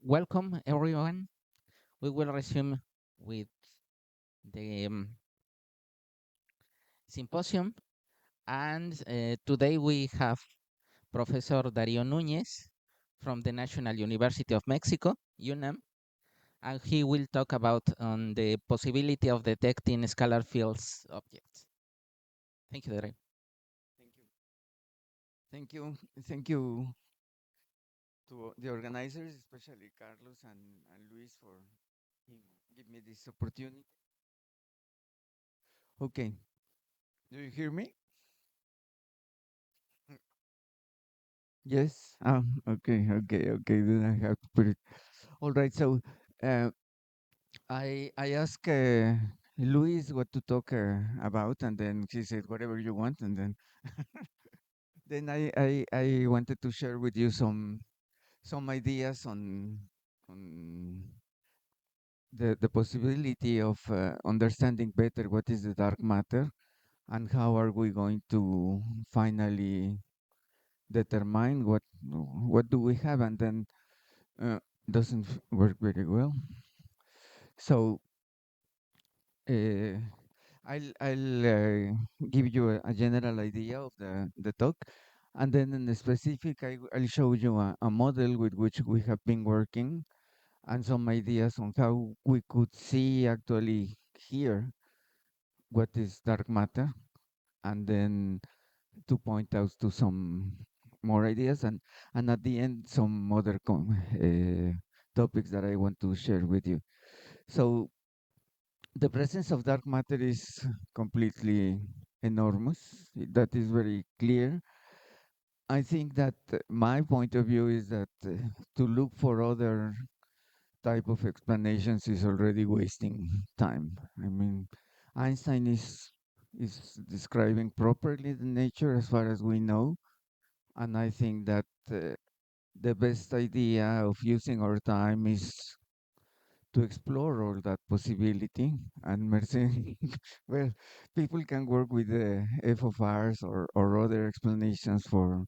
Welcome, everyone. We will resume with the symposium, and today we have Professor Darío Núñez from the National University of Mexico, UNAM, and he will talk about on the possibility of detecting scalar fields objects. Thank you, Darío. Thank you. Thank you. Thank you to the organizers, especially Carlos and Luis for give me this opportunity. Okay. Do you hear me? Yes. Okay. Then I have to put it. All right. So uh, I asked Luis what to talk about, and then she said whatever you want, and then I wanted to share with you some ideas on the possibility of understanding better what is the dark matter and how are we going to finally determine what do we have, and then uh, doesn't work very well. So uh, I'll give you a general idea of the talk, and then in the specific I'll show you a model with which we have been working and some ideas on how we could see actually here what is dark matter, and then to point out to some more ideas, and at the end some other topics that I want to share with you. So the presence of dark matter is completely enormous. That is very clear. I think that my point of view is that to look for other type of explanations is already wasting time. I mean, Einstein is describing properly the nature as far as we know, and I think that the best idea of using our time is to explore all that possibility. And Mercedes, well, people can work with the F of R's or other explanations for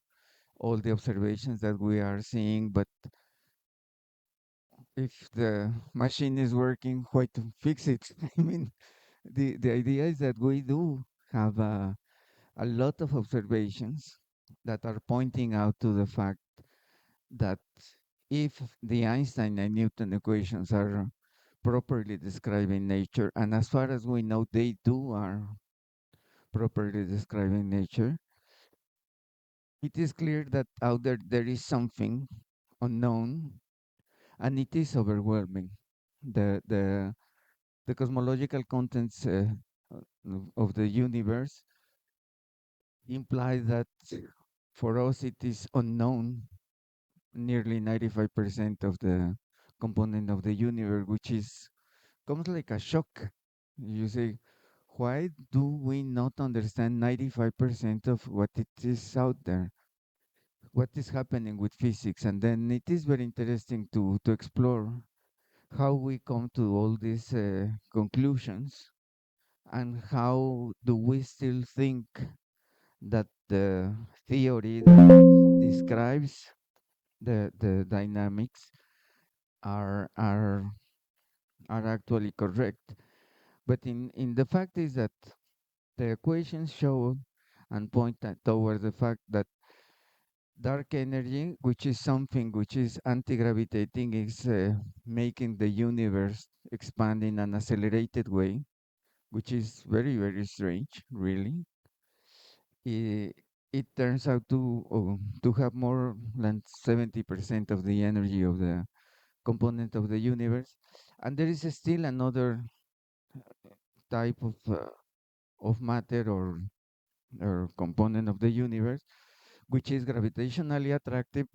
all the observations that we are seeing, but if the machine is working, why to fix it? I mean, the idea is that we do have a lot of observations that are pointing out to the fact that if the Einstein and Newton equations are properly describing nature, and as far as we know, they do are properly describing nature, it is clear that out there is something unknown, and it is overwhelming. The the cosmological contents of the universe imply that for us it is unknown nearly 95% of the component of the universe, which is comes like a shock. You say, why do we not understand 95% of what it is out there? What is happening with physics? And then it is very interesting to explore how we come to all these conclusions, and how do we still think that the theory that describes the dynamics are are are actually correct. But in the fact is that the equations show and point toward the fact that dark energy, which is something which is anti-gravitating, is making the universe expand in an accelerated way, which is very strange, really. It, it turns out to have more than 70% of the energy of the component of the universe, and there is still another type of matter or component of the universe which is gravitationally attractive,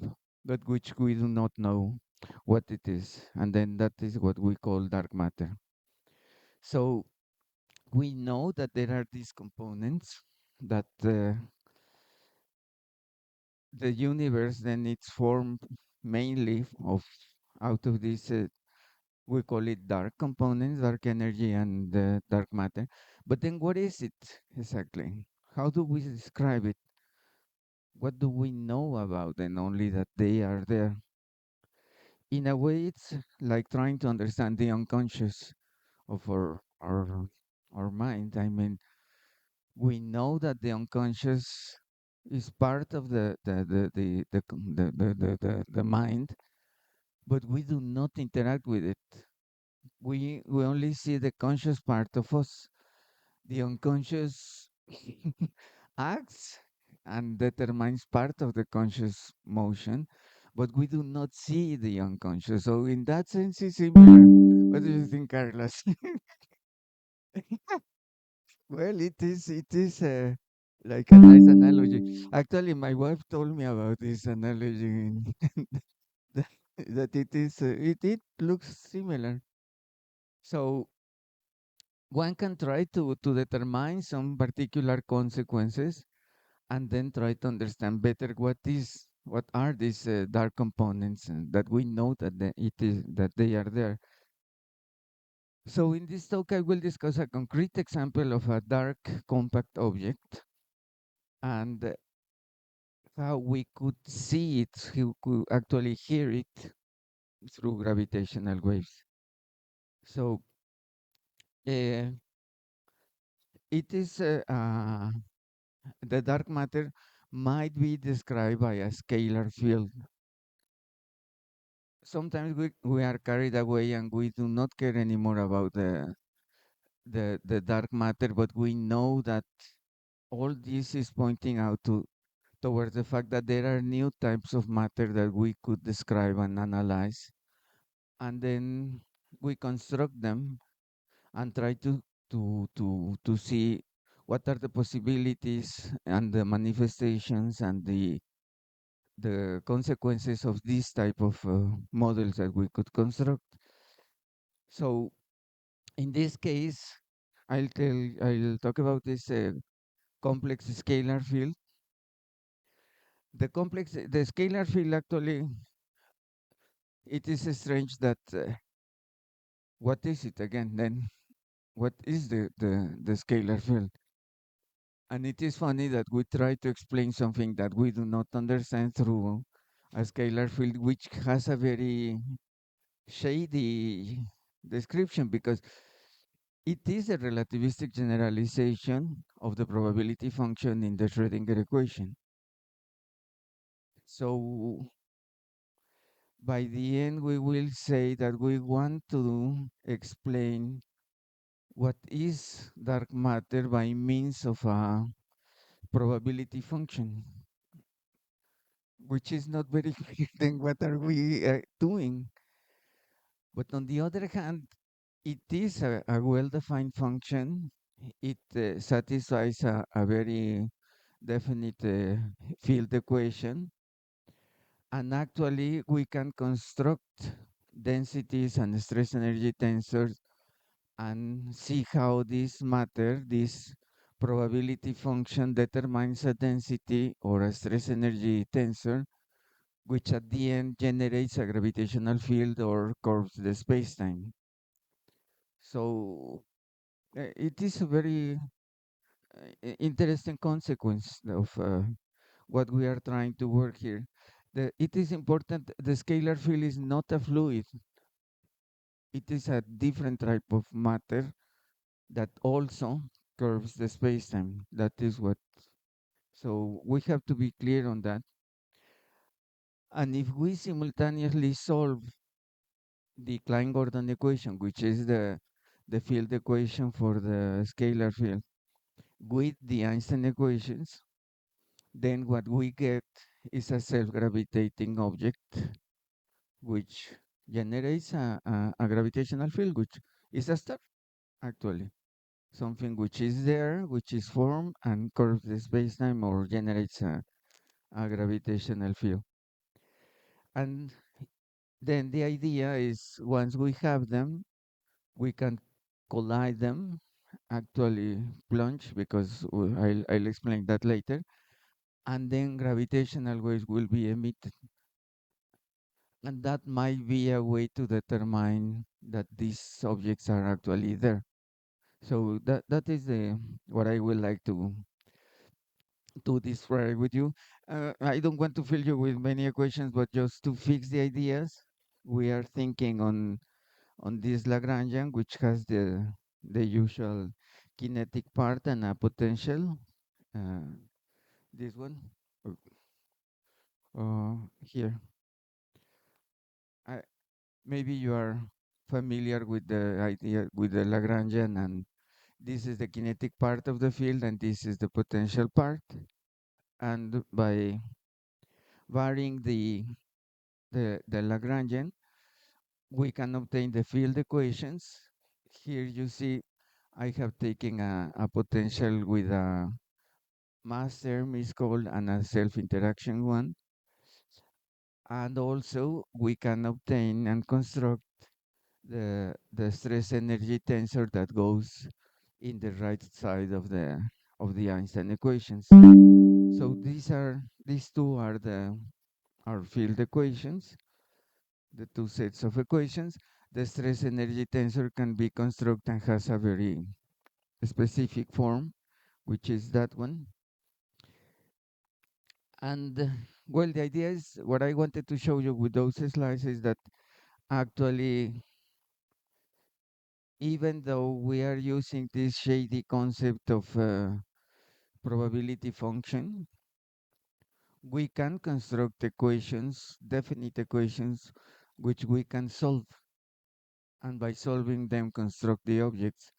but which we do not know what it is. And then that is what we call dark matter. So we know that there are these components that the universe then it's formed mainly of out of these we call it dark components, dark energy and dark matter. But then what is it exactly? How do we describe it? What do we know about them? Only that they are there. In a way, it's like trying to understand the unconscious of our mind. I mean, we know that the unconscious is part of the mind, but we do not interact with it. We only see the conscious part of us. The unconscious acts and determines part of the conscious motion, but we do not see the unconscious. So in that sense, it's similar. What do you think, Carlos? Well, it is like a nice analogy. Actually, my wife told me about this analogy that, that it looks similar. So one can try to determine some particular consequences and then try to understand better what are these dark components that we know that it is that they are there. So in this talk, I will discuss a concrete example of a dark compact object and how we could see it, how we could actually hear it through gravitational waves. So uh, it is the dark matter might be described by a scalar field. Sometimes we are carried away and we do not care anymore about the dark matter, but we know that all this is pointing out towards the fact that there are new types of matter that we could describe and analyze, and then we construct them and try to see what are the possibilities and the manifestations and the consequences of these type of models that we could construct. So in this case, I'll talk about this complex scalar field. The scalar field actually, it is strange that what is it again? Then what is the scalar field? And it is funny that we try to explain something that we do not understand through a scalar field, which has a very shady description because it is a relativistic generalization of the probability function in the Schrödinger equation. So by the end, we will say that we want to explain what is dark matter by means of a probability function, which is not very clear. Then what are we doing? But on the other hand, it is a well-defined function. It satisfies a very definite field equation. And actually, we can construct densities and stress energy tensors and see how this matter, this probability function determines a density or a stress energy tensor, which at the end generates a gravitational field or curves the spacetime. So it is a very interesting consequence of what we are trying to work here. It is important, the scalar field is not a fluid. It is a different type of matter that also curves the spacetime. That is what. So we have to be clear on that. And if we simultaneously solve the Klein-Gordon equation, which is the field equation for the scalar field, with the Einstein equations, then what we get is a self-gravitating object, which generates a gravitational field, which is a star, actually. Something which is there, which is formed and curves the spacetime or generates a gravitational field. And then the idea is once we have them, we can collide them, actually plunge, because I'll explain that later, and then gravitational waves will be emitted. And that might be a way to determine that these objects are actually there. So that is what I would like to describe with you. I don't want to fill you with many equations, but just to fix the ideas. we are thinking on this Lagrangian, which has the usual kinetic part and a potential. Uh, this one, here. I, maybe you are familiar with the idea with the Lagrangian, and this is the kinetic part of the field, and this is the potential part. And by varying the Lagrangian, we can obtain the field equations. Here you see I have taken a potential with a mass term is called and a self-interaction one. And also we can obtain and construct the stress energy tensor that goes in the right side of the Einstein equations. So these two are the our field equations, the two sets of equations. The stress energy tensor can be constructed and has a very specific form, which is that one. And well, the idea is what I wanted to show you with those slides is that actually, even though we are using this shady concept of probability function, we can construct equations, definite equations, which we can solve. And by solving them, construct the objects.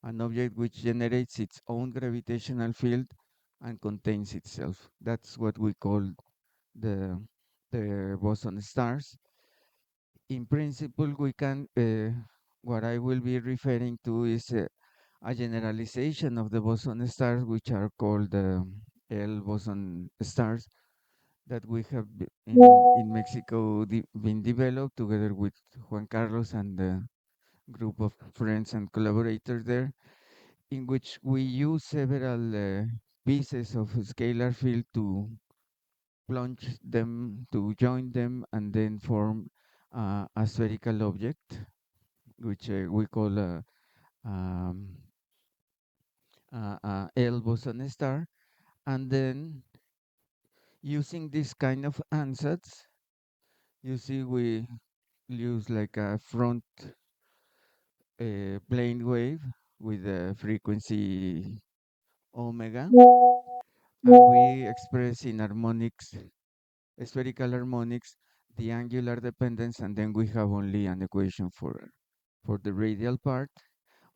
An object which generates its own gravitational field and contains itself. That's what we call the, the boson stars. In principle, we can, what I will be referring to is a generalization of the boson stars, which are called L boson stars, that we have in Mexico been developed together with Juan Carlos and the group of friends and collaborators there, in which we use several pieces of scalar field to plunge them, to join them, and then form a spherical object, which we call um, a L boson star. And then using this kind of ansatz, you see we use like a front plane wave with a frequency omega, and we express in harmonics, spherical harmonics, the angular dependence, and then we have only an equation for the radial part.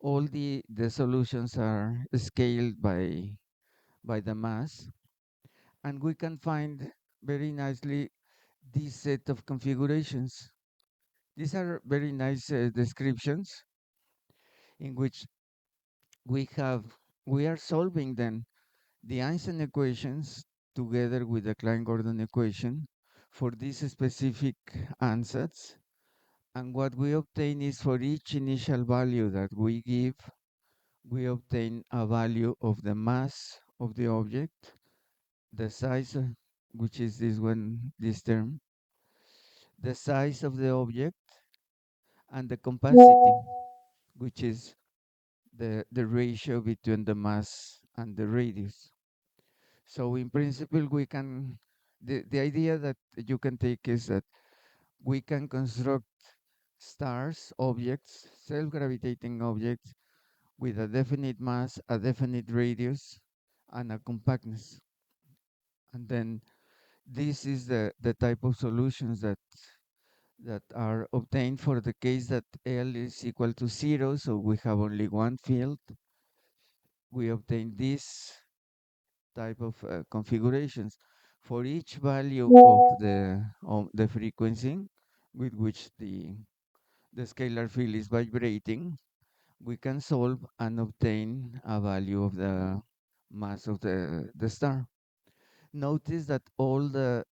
All the solutions are scaled by the mass, and we can find very nicely this set of configurations. These are very nice descriptions in which we have we are solving then the Einstein equations together with the Klein-Gordon equation for these specific ansatz. And what we obtain is for each initial value that we give, we obtain a value of the mass of the object, the size, which is this one, this term, the size of the object, and the capacity, which is the ratio between the mass and the radius. So in principle, we can, the idea that you can take is that we can construct stars, objects, self-gravitating objects with a definite mass, a definite radius, and a compactness. And then this is the type of solutions that are obtained for the case that L is equal to 0, so we have only one field. We obtain this type of configurations. For each value of the frequency with which the scalar field is vibrating, we can solve and obtain a value of the mass of the star. Notice that all the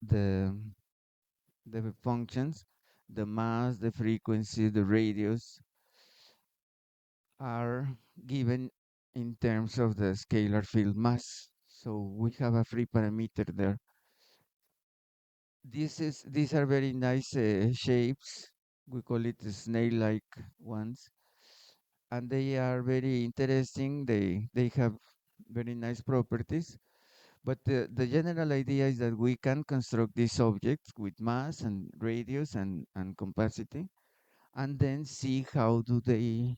functions, the mass, the frequency, the radius, are given in terms of the scalar field mass. So we have a free parameter there. These are very nice shapes. We call it snail-like ones, and they are very interesting. They have very nice properties. But the general idea is that we can construct these objects with mass and radius and capacity, and then see how do they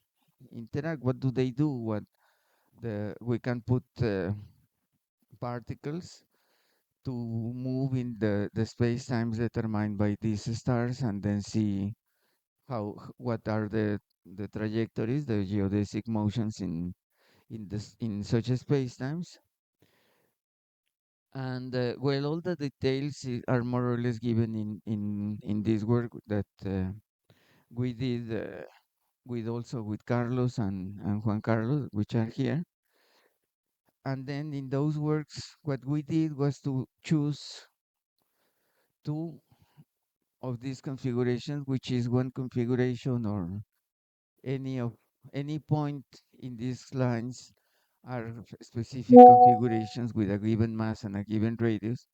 interact, what do they do, what we can put particles to move in the space times determined by these stars, and then see what are the trajectories, the geodesic motions in such a space times. And well, all the details are more or less given in this work that we did with also with Carlos and Juan Carlos, which are here. And then in those works, what we did was to choose two of these configurations, which is one configuration or any of any point in these lines are specific configurations with a given mass and a given radius.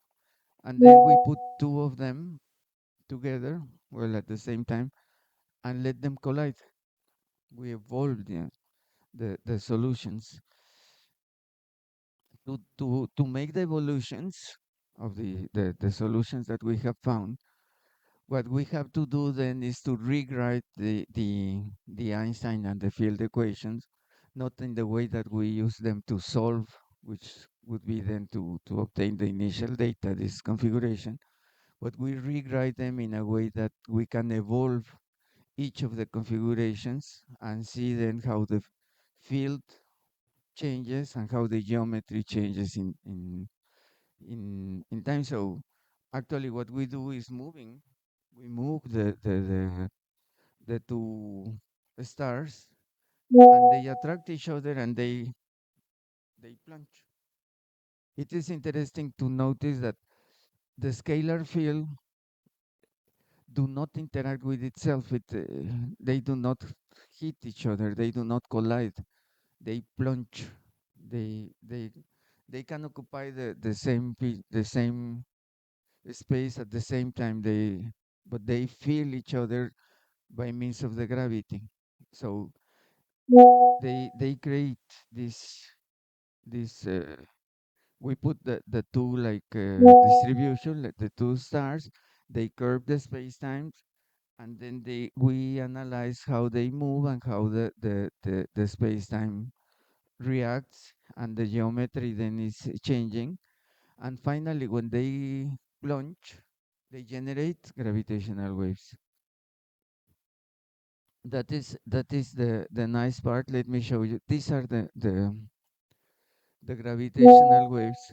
And then we put two of them together, well, at the same time, and let them collide. We evolved the solutions to make the evolutions of the solutions that we have found. What we have to do then is to rewrite the Einstein and the field equations, not in the way that we use them to solve, which would be then to obtain the initial data, this configuration, but we rewrite them in a way that we can evolve each of the configurations and see then how the field changes and how the geometry changes in time. So actually what we do is we move the two stars, and they attract each other, and they plunge. It is interesting to notice that the scalar field do not interact with itself. They do not hit each other. They do not collide. They plunge. They they they can occupy the same space at the same time. But they feel each other by means of the gravity. So they create this. We put the two like distribution, like the two stars. They curve the space times, and then we analyze how they move and how the space time reacts, and the geometry then is changing. And finally, when they plunge, they generate gravitational waves. That is the nice part. Let me show you. These are the gravitational waves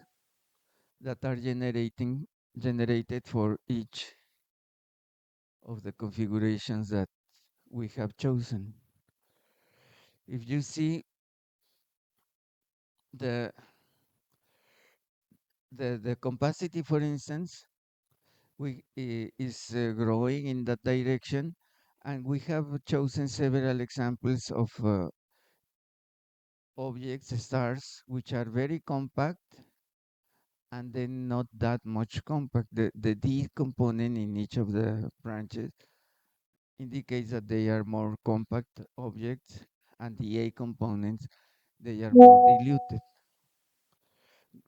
that are generated for each of the configurations that we have chosen. If you see the the capacity, for instance, is growing in that direction, and we have chosen several examples of objects, stars, which are very compact and then not that much compact. The D component in each of the branches indicates that they are more compact objects, and the A components, they are more diluted.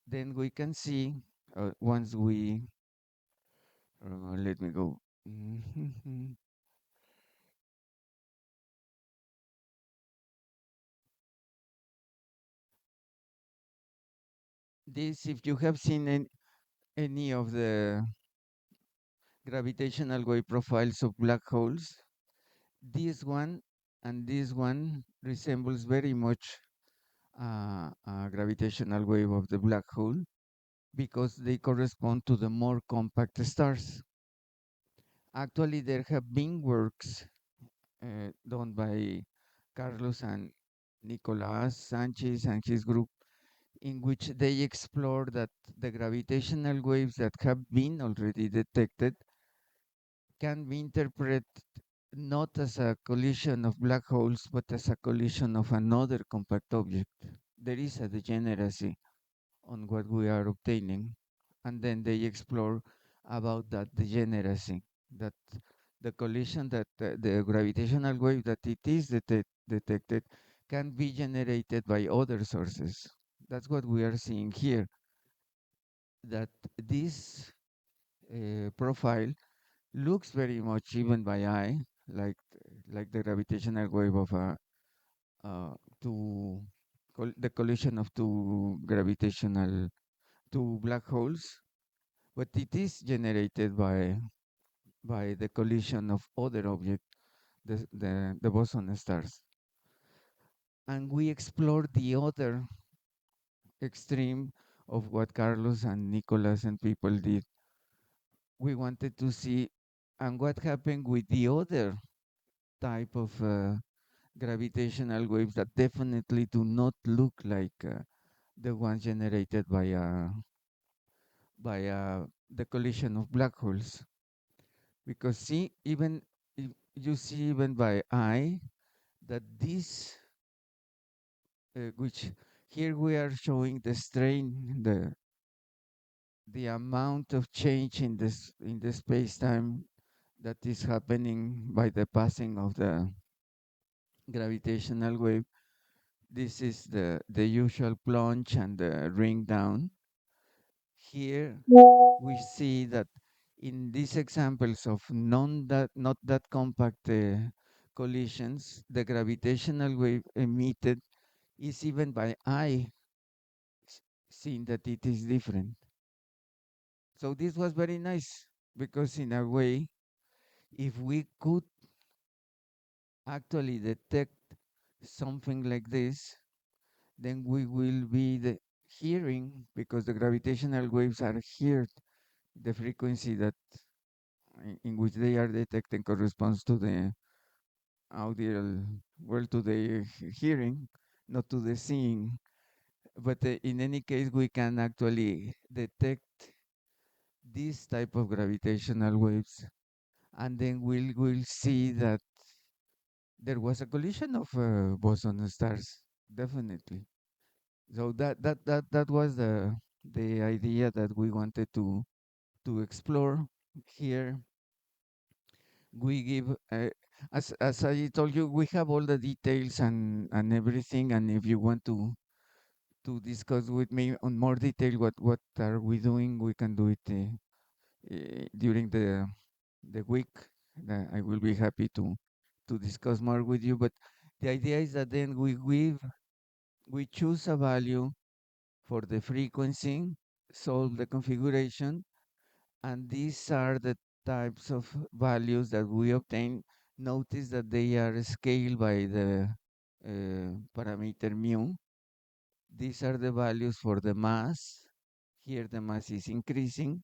Then we can see, once we, let me go. This, if you have seen any of the gravitational wave profiles of black holes, this one and this one resembles very much a gravitational wave of the black hole, because they correspond to the more compact stars. Actually, there have been works done by Carlos and Nicolas Sanchez and his group, in which they explore that the gravitational waves that have been already detected can be interpreted not as a collision of black holes, but as a collision of another compact object. There is a degeneracy on what we are obtaining, and then they explore about that degeneracy, that the collision, that the gravitational wave that it is detected can be generated by other sources. That's what we are seeing here. that this profile looks very much even by eye like the gravitational wave of a two the collision of two black holes, but it is generated by the collision of other objects, the boson stars. And we explore the other extreme of what Carlos and Nicolas and people did. We wanted to see and what happened with the other type of gravitational waves that definitely do not look like the ones generated by the collision of black holes. Because see, even if you see even by eye that this, which here we are showing the strain, the amount of change in the space time that is happening by the passing of the gravitational wave. This is the usual plunge and the ring down. Here we see that in these examples of not that compact collisions, the gravitational wave emitted is even by eye seen that it is different. So this was very nice because in a way, if we could actually detect something like this, then we will be hearing because the gravitational waves are heard. The frequency that in which they are detected corresponds to the audial, well, to the hearing, not to the seeing. But in any case, we can actually detect this type of gravitational waves, and then we'll see that there was a collision of boson stars, definitely. So that was the idea that we wanted to explore here. We give as I told you, we have all the details and everything, and if you want to discuss with me on more detail what are we doing, we can do it during the week. I will be happy to discuss more with you, but the idea is that then we choose a value for the frequency, solve the configuration, and these are the types of values that we obtain. Notice that they are scaled by the parameter mu. These are the values for the mass. Here the mass is increasing.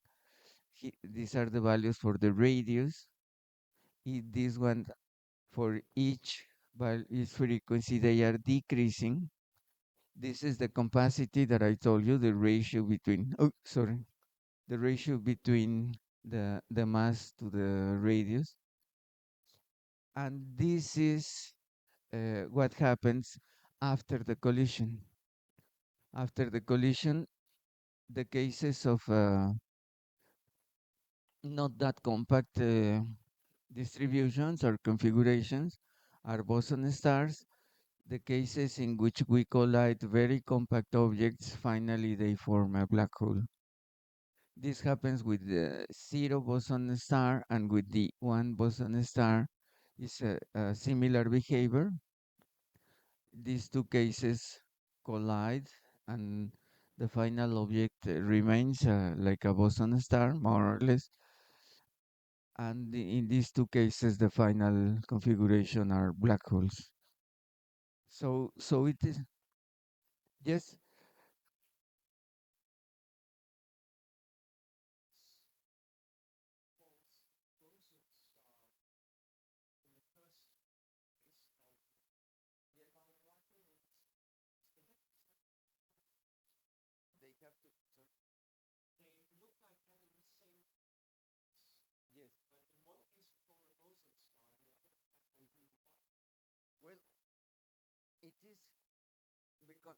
These are the values for the radius. This one for each frequency they are decreasing. This is the capacity that I told you, the ratio between the ratio between the mass to the radius. And this is what happens after the collision. After the collision, the cases of not that compact distributions or configurations are boson stars. The cases in which we collide very compact objects, finally they form a black hole. This happens with the zero boson star, and with the one boson star is a similar behavior. These two cases collide, and the final object remains like a boson star, more or less. And in these two cases, the final configuration are black holes. So it is, yes. They have to, yes. Well, it is because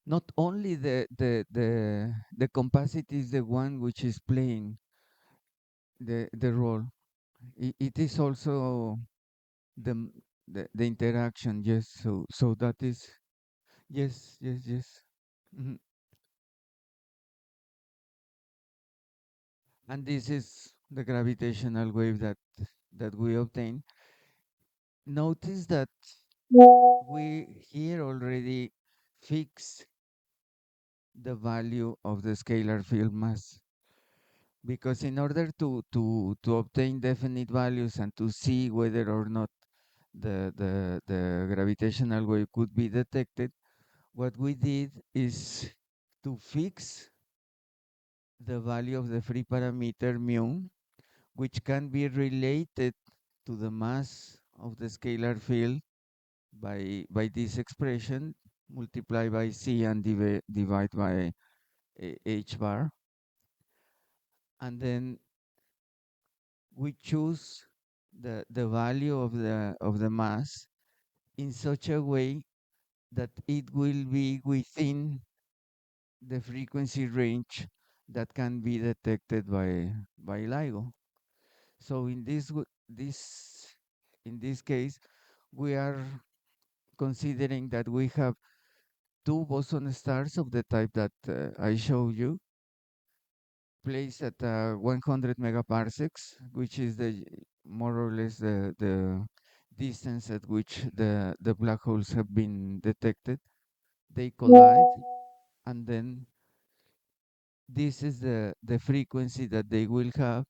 not only the capacity is the one which is playing the role. It is also the the interaction. Yes. So that is, yes, yes, yes. Mhm. And this is the gravitational wave that we obtain. Notice that we here already fix the value of the scalar field mass, because in order to obtain definite values and to see whether or not the gravitational wave could be detected, what we did is to fix the value of the free parameter mu, which can be related to the mass of the scalar field by this expression, multiply by c and divide by h bar. And then we choose the value of the mass in such a way that it will be within the frequency range that can be detected by LIGO. So in this case, we are considering that we have two boson stars of the type that I showed you, placed at 100 megaparsecs, which is the more or less the distance at which the black holes have been detected. They collide, and then this is the frequency that they will have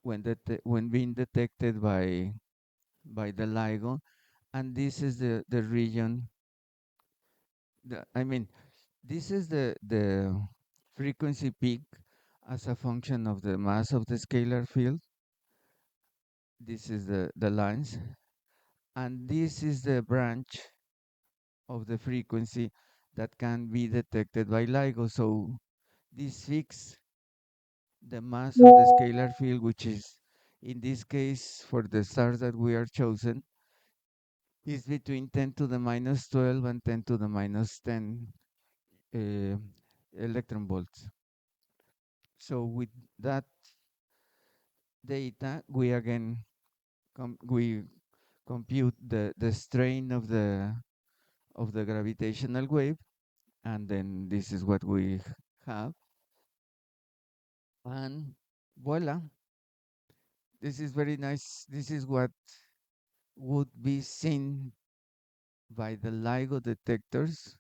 when being detected by the LIGO, and this is the region. I mean, this is the frequency peak as a function of the mass of the scalar field. This is the lines, and this is the branch of the frequency that can be detected by LIGO. So this fixes the mass of the scalar field, which is, in this case, for the stars that we are chosen, is between 10 to the minus 12 and 10 to the minus 10 uh, electron volts. So with that data, we again we compute the strain of the gravitational wave, and then this is what we have. And voila, this is very nice. This is what would be seen by the LIGO detectors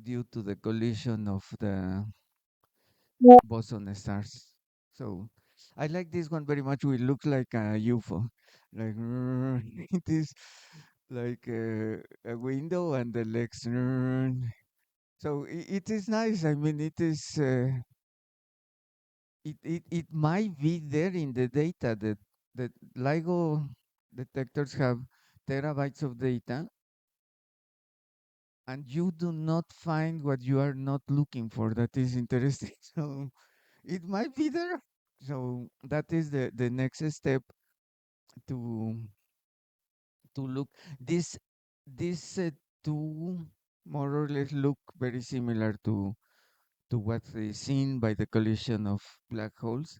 due to the collision of the boson stars. So I like this one very much. We look like a UFO, like it is like a window and the legs. So it is nice. I mean, it is. It might be there in the data that LIGO detectors have terabytes of data, and you do not find what you are not looking for. That is interesting. So it might be there. So that is the next step to look. This two more or less look very similar to what is seen by the collision of black holes,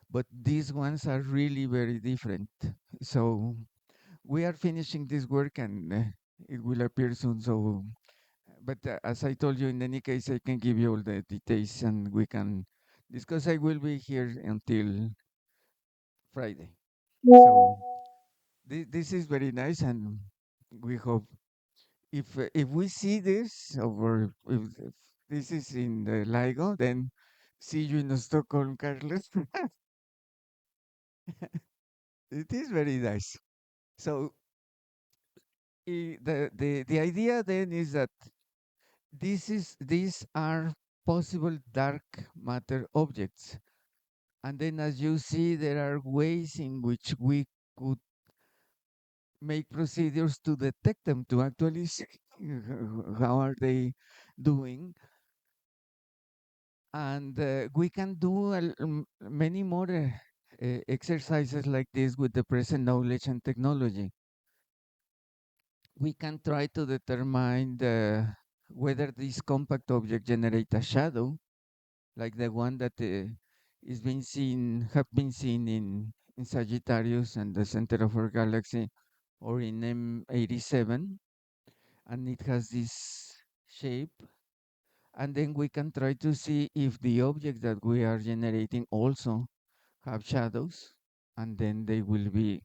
but these ones are really very different. So we are finishing this work, and it will appear soon. So, but as I told you, in any case, I can give you all the details, and we can discuss. I will be here until Friday. So this is very nice, and we hope if we see this, or if this is in the LIGO, then see you in Stockholm, Carlos. It is very nice. So the idea then is that these are possible dark matter objects, and then as you see, there are ways in which we could make procedures to detect them, to actually see how are they doing. And we can do many more exercises like this with the present knowledge and technology. We can try to determine whether this compact object generate a shadow, like the one that is being seen, have been seen in Sagittarius and the center of our galaxy, or in M87, and it has this shape, and then we can try to see if the objects that we are generating also have shadows, and then they will be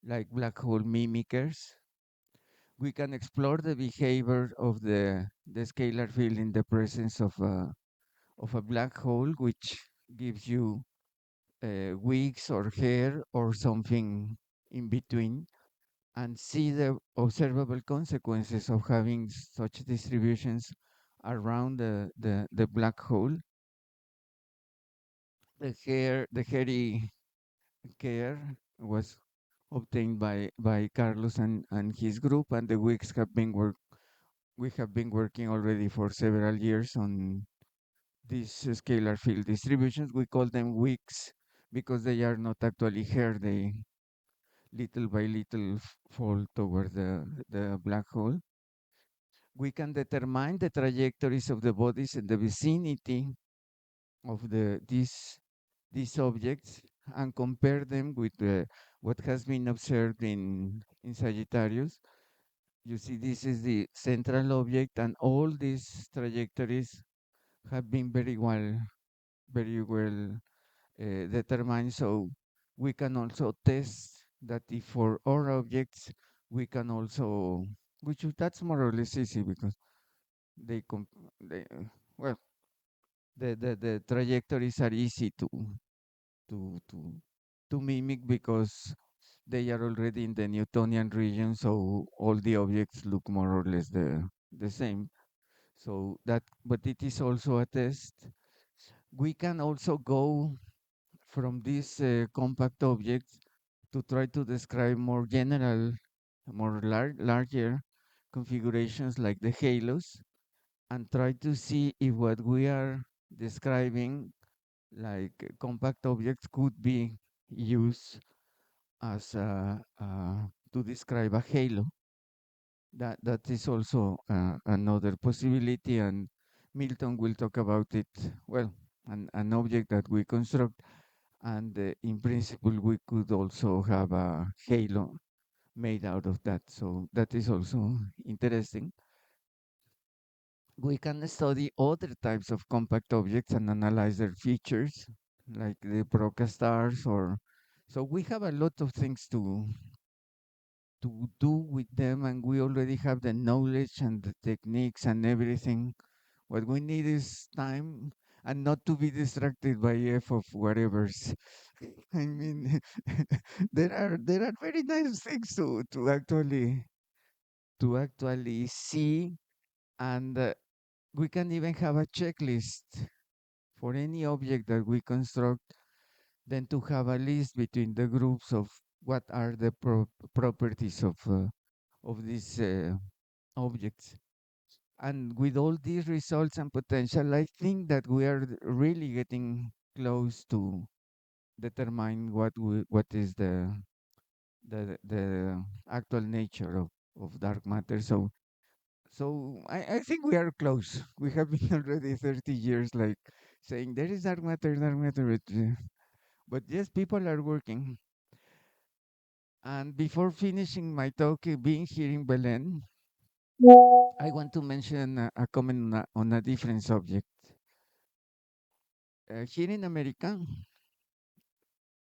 like black hole mimickers. We can explore the behavior of the scalar field in the presence of a black hole, which gives you wigs or hair or something in between, and see the observable consequences of having such distributions around the black hole. The hairy hair was obtained by Carlos and his group, and the wigs have been we have been working already for several years on these scalar field distributions. We call them wigs because they are not actually hair. They little by little fall toward the black hole. We can determine the trajectories of the bodies in the vicinity of these objects and compare them with what has been observed in Sagittarius. You see, this is the central object, and all these trajectories have been very well determined. So we can also test that if for our objects we can also, that's more or less easy because they they well the trajectories are easy to to to mimic because they are already in the Newtonian region, so all the objects look more or less the same. So that, but it is also a test. We can also go from these compact objects to try to describe more general, more larger configurations like the halos, and try to see if what we are describing, like compact objects, could be used as to describe a halo. That is also another possibility, and Milton will talk about it. Well, an object that we construct, and in principle, we could also have a halo made out of that. So that is also interesting. We can study other types of compact objects and analyze their features, like the Broca stars, or so we have a lot of things to do with them, and we already have the knowledge and the techniques and everything. What we need is time and not to be distracted by F of whatever's. I mean, there are very nice things to actually see, and we can even have a checklist for any object that we construct. Then to have a list between the groups of what are the properties of these objects. And with all these results and potential, I think that we are really getting close to determine what is the actual nature of dark matter. So I think we are close. We have been already 30 years like saying there is dark matter. But yes, people are working. And before finishing my talk, being here in Belen, I want to mention a comment on a different subject. Here in America,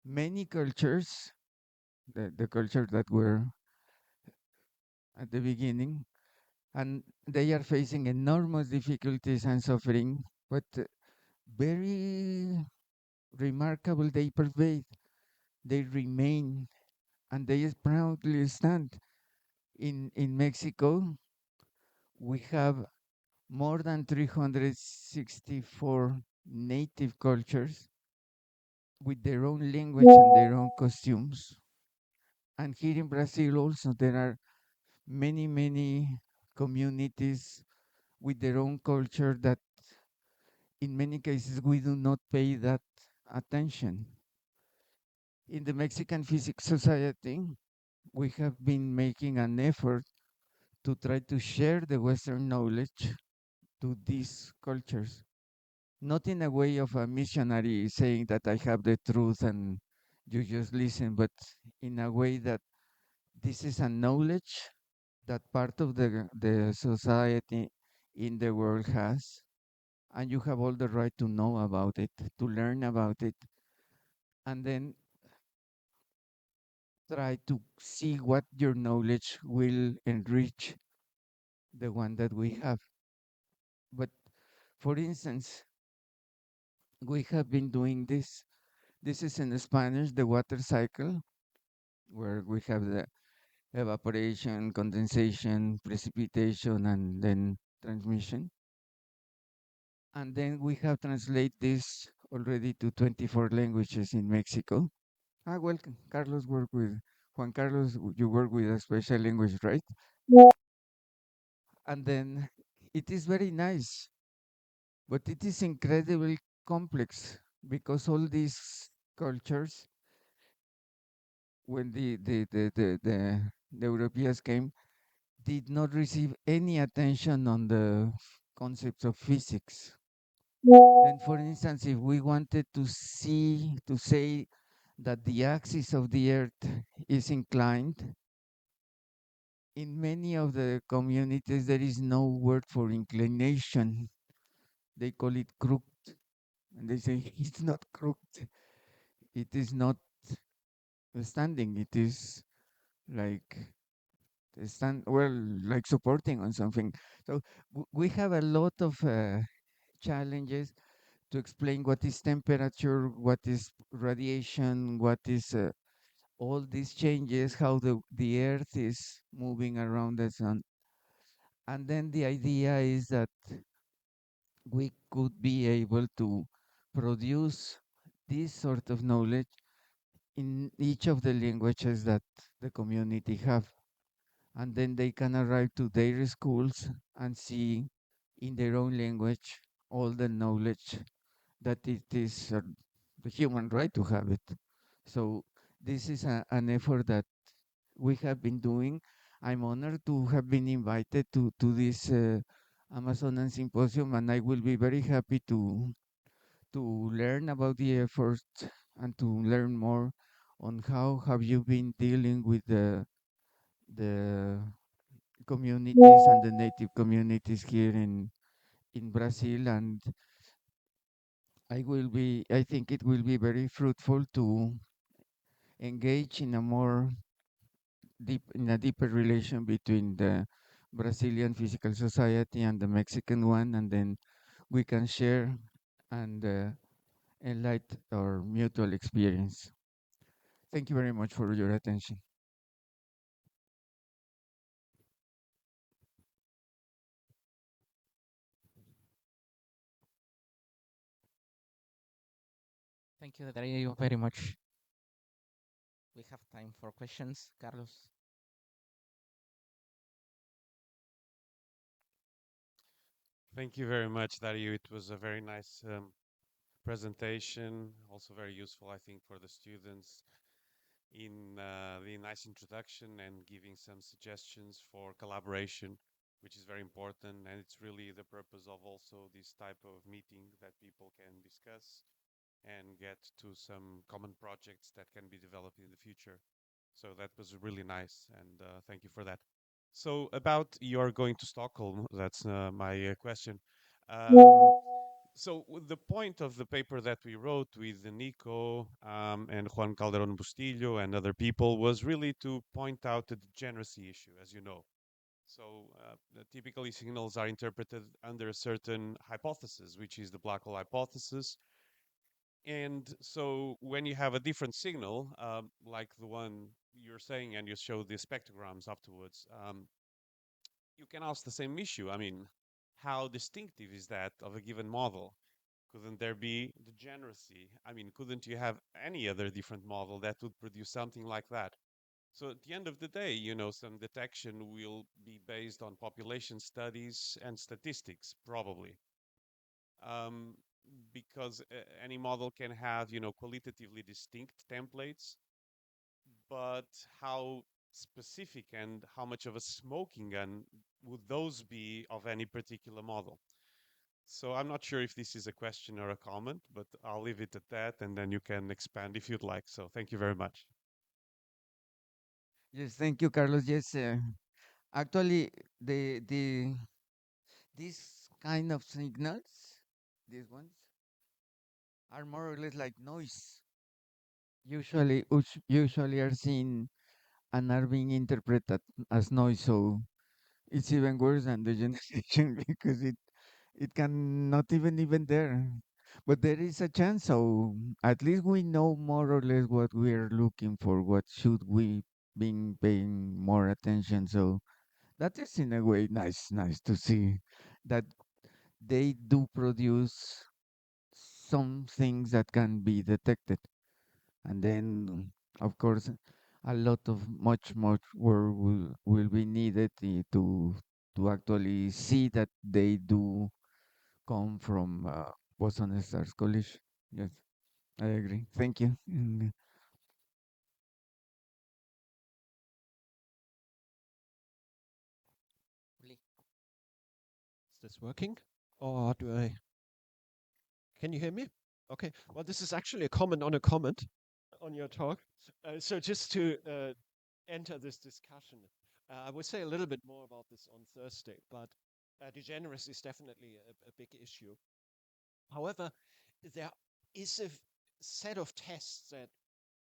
many cultures, the culture that were at the beginning, and they are facing enormous difficulties and suffering, but very remarkable, they pervade, they remain, and they proudly stand. In Mexico, we have more than 364 native cultures with their own language and their own costumes. And here in Brazil also there are many communities with their own culture that in many cases we do not pay that attention. In the Mexican Physics Society, we have been making an effort to try to share the Western knowledge to these cultures, not in a way of a missionary saying that I have the truth and you just listen, but in a way that this is a knowledge that part of the society in the world has, and you have all the right to know about it, to learn about it, and then try to see what your knowledge will enrich the one that we have. But for instance, we have been doing this. This is in Spanish, the water cycle, where we have the evaporation, condensation, precipitation, and then transmission. And then we have translated this already to 24 languages in Mexico. Well, Carlos worked with, Juan Carlos, you work with a special language, right? And then it is very nice, but it is incredibly complex because all these cultures, when the Europeans came, did not receive any attention on the concepts of physics. And for instance, if we wanted to say that the axis of the earth is inclined, in many of the communities there is no word for inclination. They call it crooked. And they say it's not crooked. It is not standing. It is like like supporting on something. So we have a lot of challenges to explain what is temperature, what is radiation, what is all these changes, how the earth is moving around the sun. And then the idea is that we could be able to produce this sort of knowledge in each of the languages that the community have. And then they can arrive to their schools and see in their own language all the knowledge that it is the human right to have it. So this is an effort that we have been doing. I'm honored to have been invited to this Amazonan Symposium, and I will be very happy to learn about the effort and to learn more on how have you been dealing with the communities and the native communities here in Brazil. And I think it will be very fruitful to engage in a deeper relation between the Brazilian Physical Society and the Mexican one, and then we can share and enlighten our mutual experience. Thank you very much for your attention. Thank you, Darío, very much. We have time for questions, Carlos. Thank you very much, Dario. It was a very nice presentation, also very useful, I think, for the students in the nice introduction and giving some suggestions for collaboration, which is very important. And it's really the purpose of also this type of meeting that people can discuss and get to some common projects that can be developed in the future. So that was really nice, and thank you for that. So about you're going to Stockholm, that's my question. Um, so the point of the paper that we wrote with Nico and Juan Calderon Bustillo and other people was really to point out the degeneracy issue, as you know. So typically signals are interpreted under a certain hypothesis, which is the black hole hypothesis. And so when you have a different signal, like the one you're saying, and you show the spectrograms afterwards, you can ask the same issue. I mean, how distinctive is that of a given model? Couldn't there be degeneracy? I mean, couldn't you have any other different model that would produce something like that? So at the end of the day, some detection will be based on population studies and statistics, probably. Um, because any model can have, qualitatively distinct templates, but how specific and how much of a smoking gun would those be of any particular model? So I'm not sure if this is a question or a comment, but I'll leave it at that, and then you can expand if you'd like. So thank you very much. Yes, thank you, Carlos. Yes, actually, the these kind of signals, these ones, are more or less like noise. Usually are seen and are being interpreted as noise. So it's even worse than the generation because it can not even there. But there is a chance, so at least we know more or less what we are looking for. What should we be paying more attention? So that is in a way nice to see that they do produce some things that can be detected, and then of course a lot of much work will be needed to actually see that they do come from boson stars collision. Yes, I agree. Thank you. Really. Is this working? Or do I? Can you hear me? Okay. Well, this is actually a comment on a comment on your talk. So just to enter this discussion, I would say a little bit more about this on Thursday, but degeneracy is definitely a big issue. However, there is a set of tests that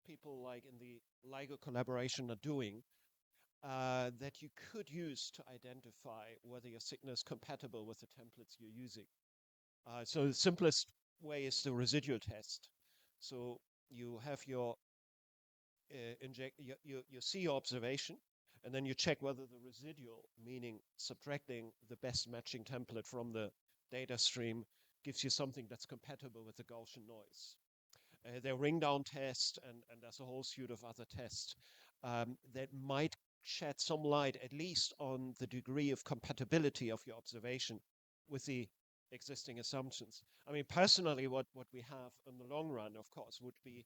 people like in the LIGO collaboration are doing that you could use to identify whether your signal is compatible with the templates you're using. So the simplest way is the residual test. So you have your you see your observation, and then you check whether the residual, meaning subtracting the best matching template from the data stream, gives you something that's compatible with the Gaussian noise. There are ring down tests, and there's a whole suite of other tests that might shed some light at least on the degree of compatibility of your observation with the existing assumptions. I mean, personally, what we have in the long run, of course, would be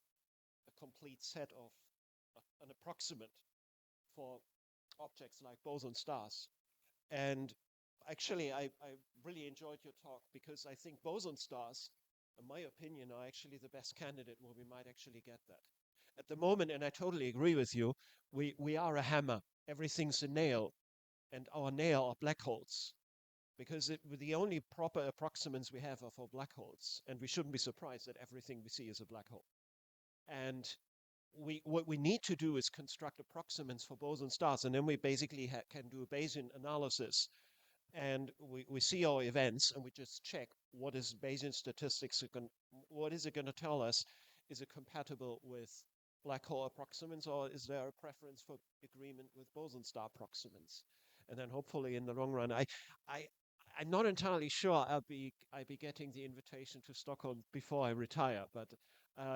a complete set of an approximate for objects like boson stars. And actually, I really enjoyed your talk because I think boson stars, in my opinion, are actually the best candidate where we might actually get that. At the moment, and I totally agree with you, we are a hammer. Everything's a nail, and our nail are black holes because the only proper approximants we have are for black holes, and we shouldn't be surprised that everything we see is a black hole. And what we need to do is construct approximants for boson stars, and then we basically can do a Bayesian analysis, and we see our events, and we just check what is Bayesian statistics, what is it going to tell us? Is it compatible with black hole approximants, or is there a preference for agreement with boson star approximants? And then hopefully in the long run, I I'm not entirely sure I'll be getting the invitation to Stockholm before I retire, but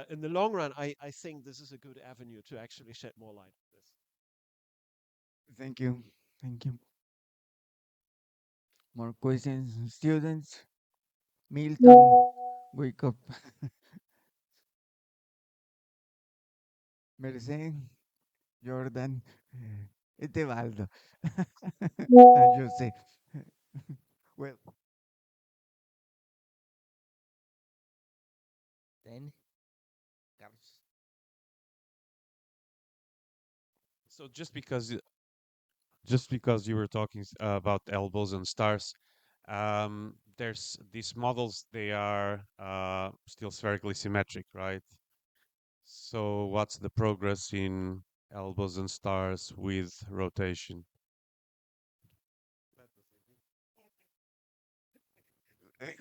in the long run, I think this is a good avenue to actually shed more light on this. Thank you. Thank you. More questions, students? Milton, wake up. Merced, Jordan, Etevaldo, and Jose. Well, Then, Carlos. So just because you were talking about elbows and stars, there's these models. They are still spherically symmetric, right? So what's the progress in elbows and stars with rotation?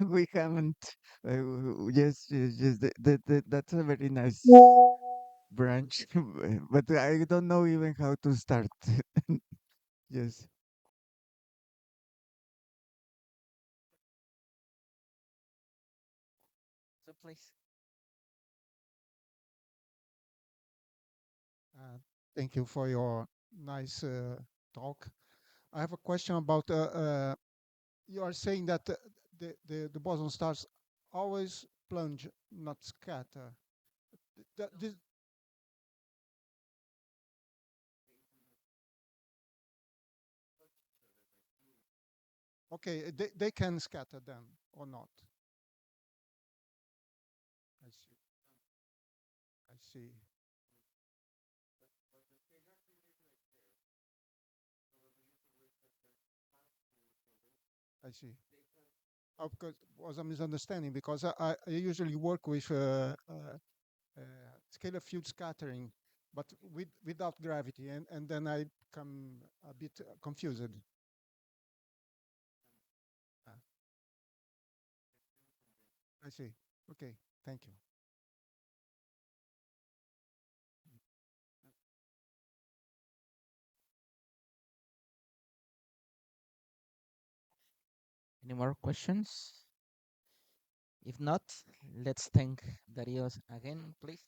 we haven't. Yes, that's a very nice branch, but I don't know even how to start. Yes. So please. Uh, Thank you for your nice talk. I have a question about you are saying that the boson stars always plunge, not scatter. This, okay, they can scatter them or not. I see. I see. I see. Because was a misunderstanding because I usually work with uh, scalar field scattering, but without gravity, and then I become a bit confused. Uh, I see. Okay, thank you. Any more questions? If not, let's thank Darío again, please.